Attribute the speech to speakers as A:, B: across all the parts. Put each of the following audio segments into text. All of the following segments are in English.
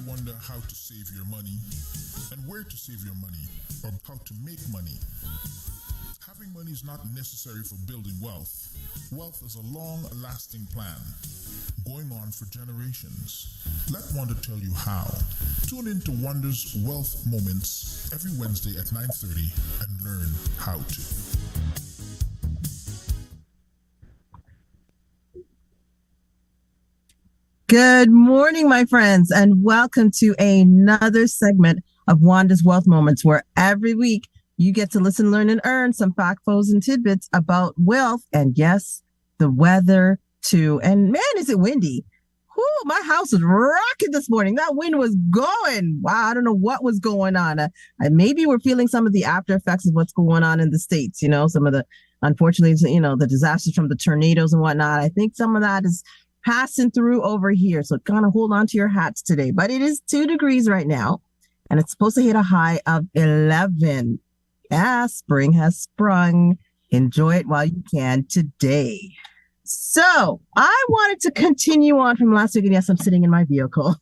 A: wonder how to save your money and where to save your money or how to make money? Having money is not necessary for building wealth. Wealth is a long-lasting plan, going on for generations. Let Wanda tell you how. Tune in to Wanda's Wealth Moments every Wednesday at 9:30 and learn how to.
B: Good morning, my friends, and welcome to another segment of Wanda's Wealth Moments, where every week you get to listen, learn, and earn some facts and tidbits about wealth and, yes, the weather too. And man, is it windy. Whew, my house was rocking this morning. That wind was going. Wow, I don't know what was going on. Maybe we're feeling some of the after effects of what's going on in the States, some of the, unfortunately, the disasters from the tornadoes and whatnot. I think some of that is passing through over here. So kind of hold on to your hats today. But it is 2 degrees right now, and it's supposed to hit a high of 11. Yeah, spring has sprung. Enjoy it while you can today. So I wanted to continue on from last week. And yes, I'm sitting in my vehicle.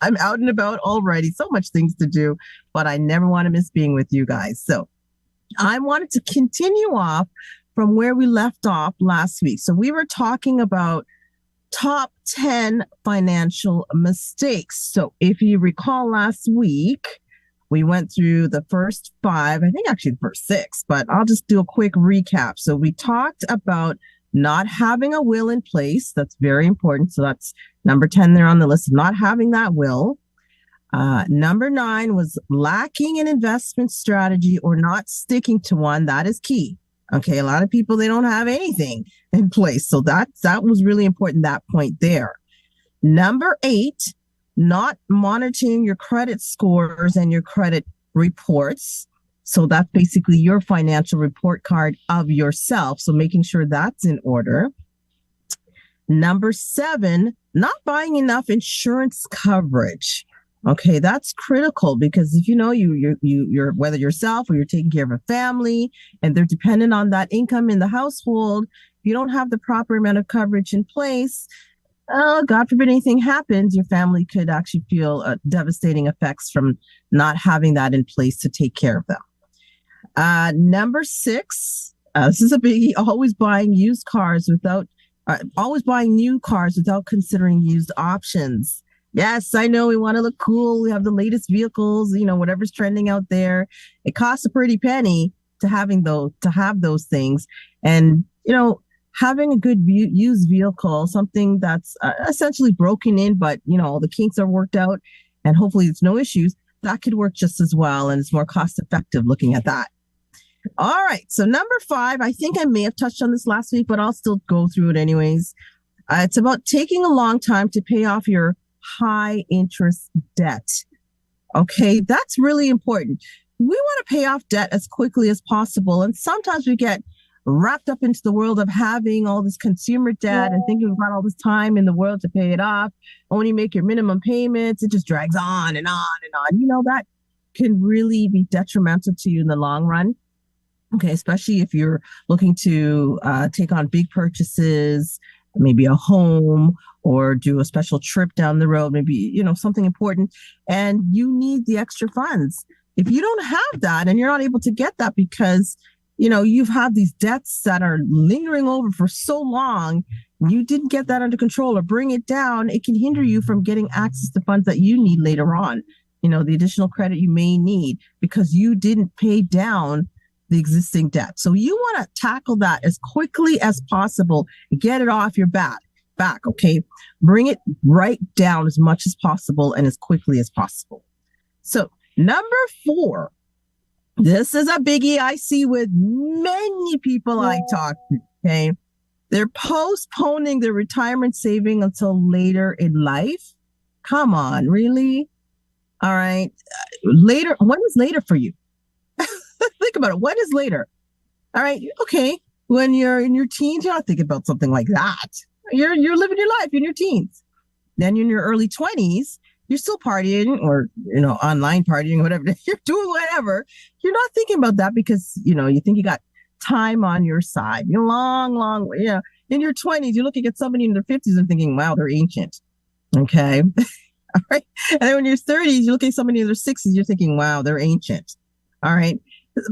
B: I'm out and about already. So much things to do, but I never want to miss being with you guys. So I wanted to continue off from where we left off last week. So we were talking about top 10 financial mistakes. So if you recall last week, we went through the first 5, I think actually the first 6, but I'll just do a quick recap. So we talked about not having a will in place. That's very important. So that's number 10 there on the list, not having that will. Number 9 was lacking an investment strategy or not sticking to one. That is key. Okay, a lot of people, they don't have anything in place. So that was really important, that point there. Number 8, not monitoring your credit scores and your credit reports. So that's basically your financial report card of yourself. So making sure that's in order. Number 7, not buying enough insurance coverage. Okay, that's critical because if you're whether yourself or you're taking care of a family and they're dependent on that income in the household, if you don't have the proper amount of coverage in place, God forbid anything happens, your family could actually feel devastating effects from not having that in place to take care of them. Number 6, this is a biggie, always buying new cars without considering used options. Yes, I know we want to look cool. We have the latest vehicles, whatever's trending out there. It costs a pretty penny to have those things. And, having a good used vehicle, something that's essentially broken in, but, all the kinks are worked out and hopefully it's no issues, that could work just as well. And it's more cost effective looking at that. All right. So number 5, I think I may have touched on this last week, but I'll still go through it anyways. It's about taking a long time to pay off your high interest debt. Okay, that's really important. We want to pay off debt as quickly as possible. And sometimes we get wrapped up into the world of having all this consumer debt and thinking we've got all this time in the world to pay it off. Only make your minimum payments. It just drags on and on and on. That can really be detrimental to you in the long run. Okay, especially if you're looking to take on big purchases, maybe a home or do a special trip down the road, maybe, something important, and you need the extra funds. If you don't have that and you're not able to get that because, you've had these debts that are lingering over for so long, you didn't get that under control or bring it down, it can hinder you from getting access to funds that you need later on. The additional credit you may need because you didn't pay down the existing debt. So you want to tackle that as quickly as possible, get it off your back, okay? Bring it right down as much as possible and as quickly as possible. So number 4, this is a biggie I see with many people I talk to, okay? They're postponing their retirement saving until later in life. Come on, really? All right. Later, when is later for you? Think about it. When is later? All right. Okay. When you're in your teens, you're not thinking about something like that. You're living your life in your teens. Then you're in your early 20s, you're still partying or, online partying, whatever. You're doing whatever. You're not thinking about that because, you think you got time on your side. You're long, in your 20s, you're looking at somebody in their 50s and thinking, wow, they're ancient. Okay. All right. And then when you're 30s, you look at somebody in their 60s, you're thinking, wow, they're ancient. All right.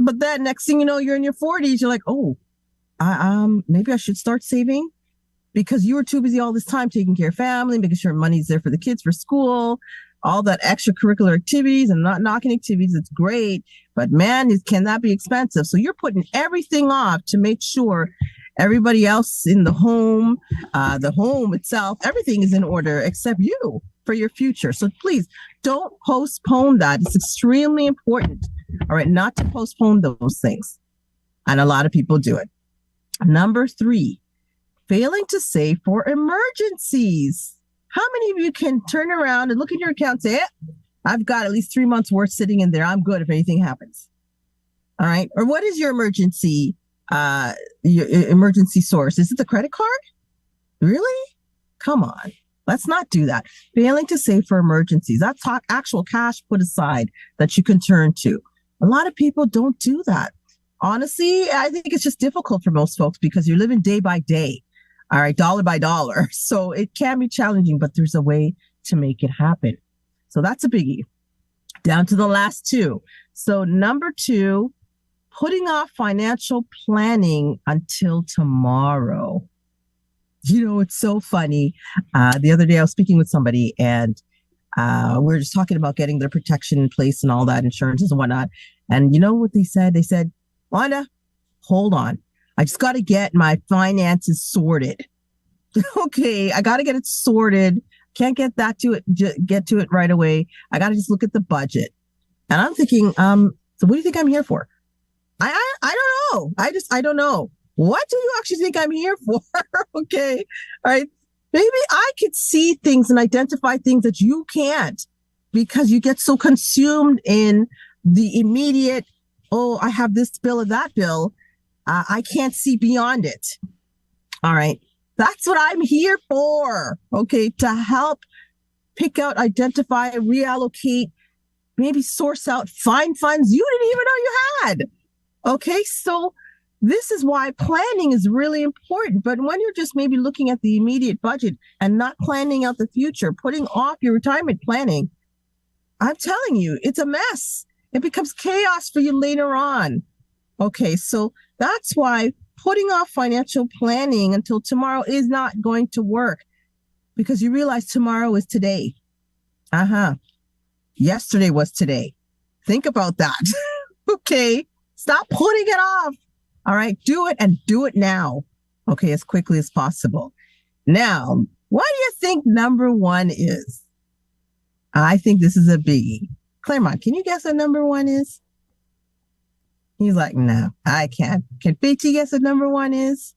B: But then next thing you know, you're in your 40s, you're like, oh, maybe I should start saving because you were too busy all this time taking care of family, making sure money's there for the kids for school, all that extracurricular activities and not knocking activities. It's great, but man, can that be expensive? So you're putting everything off to make sure everybody else in the home itself, everything is in order except you for your future. So please don't postpone that. It's extremely important. All right, not to postpone those things. And a lot of people do it. Number 3, failing to save for emergencies. How many of you can turn around and look at your account and say, I've got at least 3 months worth sitting in there. I'm good if anything happens. All right. Or what is your emergency source? Is it the credit card? Really? Come on. Let's not do that. Failing to save for emergencies. That's actual cash put aside that you can turn to. A lot of people don't do that. Honestly, I think it's just difficult for most folks because you're living day by day. All right, dollar by dollar. So it can be challenging, but there's a way to make it happen. So that's a biggie. Down to the last 2. So number 2, putting off financial planning until tomorrow. You know, it's so funny. The other day I was speaking with somebody and we were just talking about getting their protection in place and all that, insurances and whatnot. And you know what they said? They said, Wanda, hold on. I just got to get my finances sorted. Okay, I got to get it sorted. Can't get to it right away. I got to just look at the budget. And I'm thinking, so what do you think I'm here for? I don't know. I don't know. What do you actually think I'm here for? Okay. All right. Maybe I could see things and identify things that you can't because you get so consumed in the immediate, oh, I have this bill or that bill. I can't see beyond it. All right. That's what I'm here for. Okay. To help pick out, identify, reallocate, maybe source out, find funds you didn't even know you had. Okay. So this is why planning is really important. But when you're just maybe looking at the immediate budget and not planning out the future, putting off your retirement planning, I'm telling you, it's a mess. It becomes chaos for you later on. Okay, so that's why putting off financial planning until tomorrow is not going to work because you realize tomorrow is today. Yesterday was today. Think about that. Okay, stop putting it off. All right, do it and do it now. Okay, as quickly as possible. Now, what do you think number 1 is? I think this is a biggie. Claremont, can you guess what number 1 is? He's like, no, I can't. Can BT guess what number 1 is?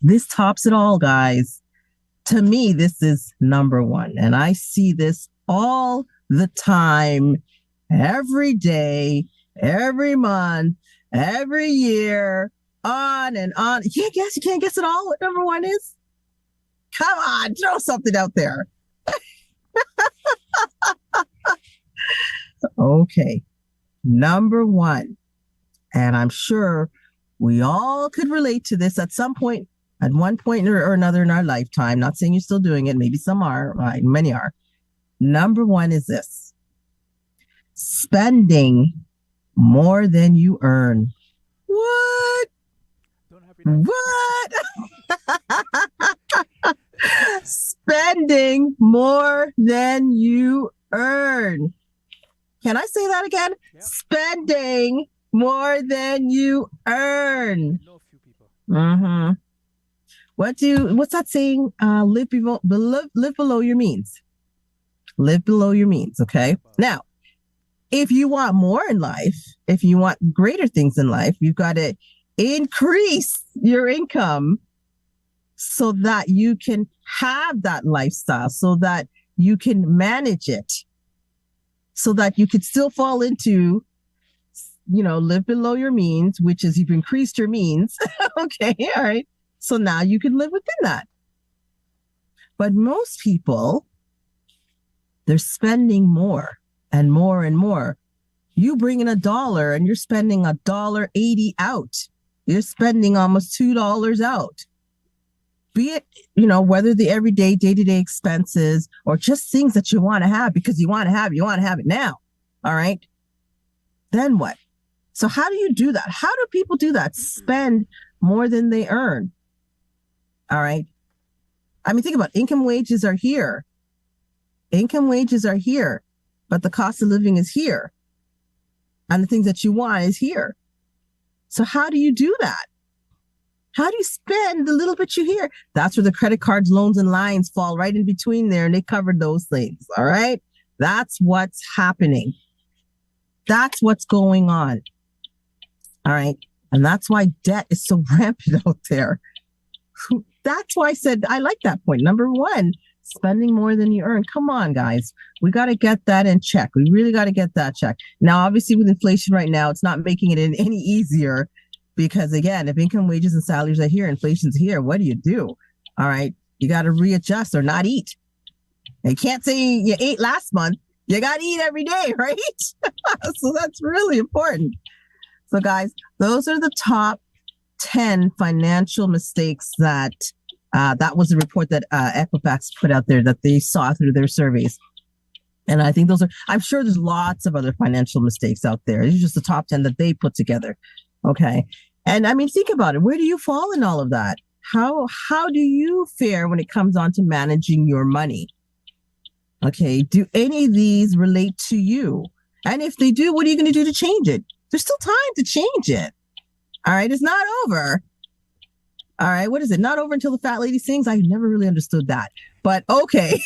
B: This tops it all, guys. To me, this is number 1. And I see this all the time, every day, every month, every year, on and on. You can't guess it all what number 1 is? Come on, throw something out there. Okay, number 1, and I'm sure we all could relate to this at some point, at one point or another in our lifetime. Not saying you're still doing it. Maybe some are, right? Many are. Number 1 is this: spending more than you earn. What? What? Spending more than you earn. Can I say that again? Yeah. Spending more than you earn. I know a few people. Mm-hmm. What's that saying? Live below your means. Live below your means. Okay. Now, if you want more in life, if you want greater things in life, you've got to increase your income so that you can have that lifestyle, so that you can manage it, so that you could still fall into, live below your means, which is you've increased your means. Okay. All right. So now you can live within that. But most people, they're spending more and more and more. You bring in $1 and you're spending $1.80 out. You're spending almost $2 out be it, whether the everyday, day-to-day expenses or just things that you want to have because you want to have it now. All right. Then what? So how do you do that? How do people do that? Spend more than they earn. All right. I mean, think about it. Income wages are here, but the cost of living is here. And the things that you want is here. So how do you do that? How do you spend the little bit you hear? That's where the credit cards, loans, and lines fall right in between there, and they covered those things. All right. That's what's happening. That's what's going on. All right. And that's why debt is so rampant out there. That's why I said I like that point. Number one, spending more than you earn. Come on, guys. We got to get that in check. We really got to get that checked. Now, obviously, with inflation right now, it's not making it any easier because, again, if income, wages, and salaries are here, inflation's here, what do you do? All right. You got to readjust or not eat. You can't say you ate last month. You got to eat every day, right? So that's really important. So, guys, those are the top 10 financial mistakes that was the report that Equifax put out there that they saw through their surveys. And I think I'm sure there's lots of other financial mistakes out there. These are just the top 10 that they put together. Okay. And I mean, think about it. Where do you fall in all of that? How do you fare when it comes on to managing your money? Okay. Do any of these relate to you? And if they do, what are you going to do to change it? There's still time to change it. All right. It's not over. All right. What is it? Not over until the fat lady sings. I never really understood that. But okay.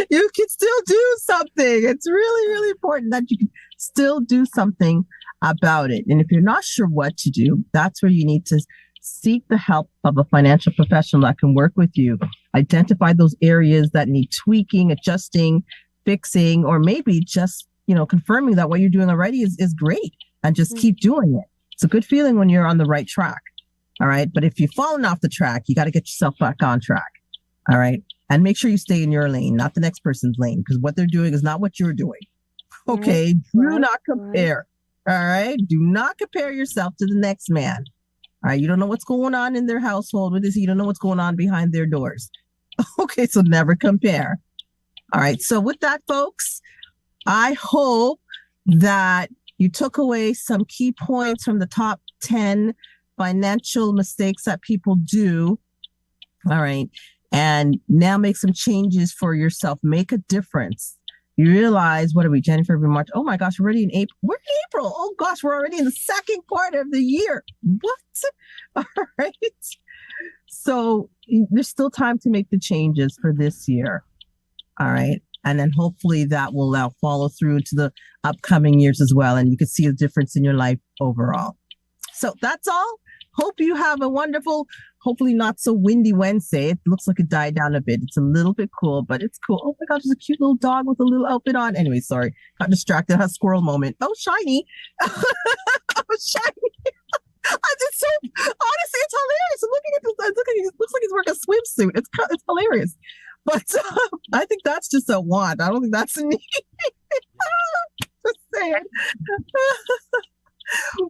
B: You can still do something. It's really, really important that you can still do something about it. And if you're not sure what to do, that's where you need to seek the help of a financial professional that can work with you. Identify those areas that need tweaking, adjusting, fixing, or maybe just, confirming that what you're doing already is great and just keep doing it. It's a good feeling when you're on the right track. All right. But if you've fallen off the track, you got to get yourself back on track. All right. And make sure you stay in your lane, not the next person's lane, because what they're doing is not what you're doing. Okay. Do not compare. All right. Do not compare yourself to the next man. All right. You don't know what's going on in their household with this. You don't know what's going on behind their doors. Okay. So never compare. All right. So with that, folks, I hope that you took away some key points from the top 10 financial mistakes that people do. All right. And now make some changes for yourself. Make a difference. You realize, what are we, January, February, March? Oh my gosh, we're already in April. We're in April. Oh gosh, we're already in the second quarter of the year. What? All right. So there's still time to make the changes for this year. All right. And then hopefully that will now follow through to the upcoming years as well. And you can see a difference in your life overall. So that's all. Hope you have a wonderful, hopefully not so windy Wednesday. It looks like it died down a bit. It's a little bit cool, but it's cool. Oh my gosh, there's a cute little dog with a little outfit on. Anyway, sorry. Got distracted. Had a squirrel moment. Oh, shiny. Oh, shiny. I just so, honestly, it's hilarious. I'm looking at this. It looks like he's wearing a swimsuit. It's hilarious. But I think that's just a want. I don't think that's a need. Just saying.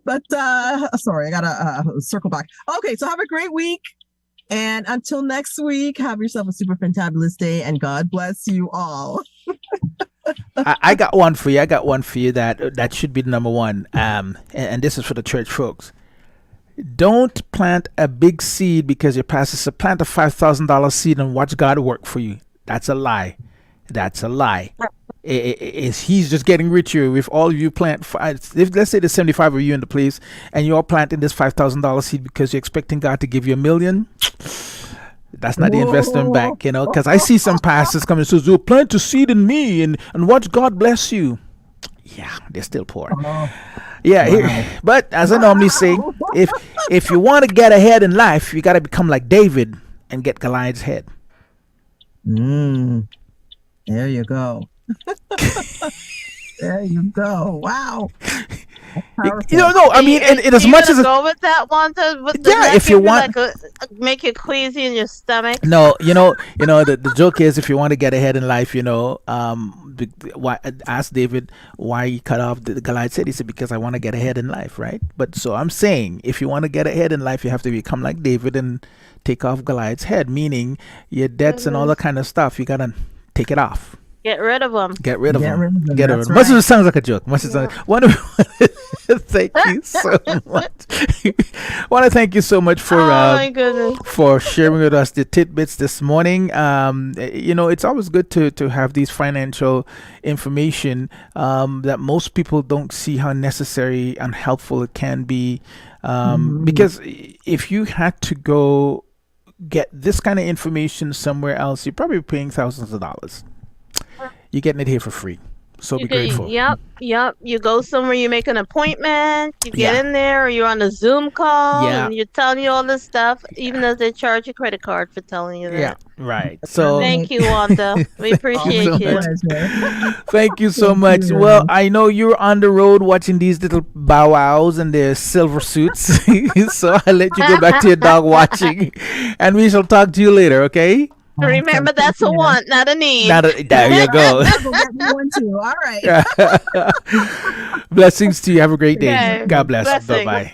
B: But sorry, I gotta circle back. Okay, so have a great week. And until next week, have yourself a super fantabulous day, and God bless you all.
C: I got one for you. That should be the number one. And this is for the church folks. Don't plant a big seed because your pastor said plant a $5,000 seed and watch God work for you. That's a lie. He's just getting richer. If all of you plant, let's say there's 75 of you in the place, and you're all planting this $5,000 seed because you're expecting God to give you $1 million. That's not the investment bank, because I see some pastors coming and says, "You plant a seed in me and watch God bless you." Yeah, they're still poor. But as I normally say, if you want to get ahead in life, you got to become like David and get Goliath's head.
B: There you go. There you go. Wow.
C: I mean, and as much as
D: go with that one,
C: if you want,
D: make you queasy in your stomach.
C: No, the joke is, if you want to get ahead in life, why asked David why he cut off the Goliath's head. He said, because I want to get ahead in life, right? But so I'm saying, if you want to get ahead in life, you have to become like David and take off Goliath's head, meaning your debts and all that kind of stuff. You gotta take it off.
D: Get rid of them.
C: Get rid of
B: Get
C: them.
B: rid of them,
C: Get rid of
B: that's
C: them. Much as
B: right.
C: it sounds like a joke. Much as it sounds. Thank you so much. Want to thank you so much for
D: Oh my goodness.
C: for sharing with us the tidbits this morning. It's always good to have these financial information that most people don't see how necessary and helpful it can be. Because if you had to go get this kind of information somewhere else, you're probably paying thousands of dollars. You're getting it here for free. So be grateful.
D: Yep. You go somewhere, you make an appointment, you get
C: Yeah.
D: in there, or you're on a Zoom call,
C: Yeah.
D: and you're telling you all this stuff, even though they charge a credit card for telling you that.
C: Yeah, right. So
D: Thank you, Wanda. We appreciate
C: so
D: you.
C: much.
B: Pleasure.
C: thank you so
B: Thank
C: much.
B: you.
C: Well, I know you're on the road watching these little bow wows and their silver suits. So I'll let you go back to your dog watching, and we shall talk to you later, okay?
D: Remember, that's a want, not a need.
C: There you go.
B: We'll get me one too. All right.
C: Blessings to you. Have a great day.
D: Okay.
C: God bless. Bye
D: Blessings.
C: bye.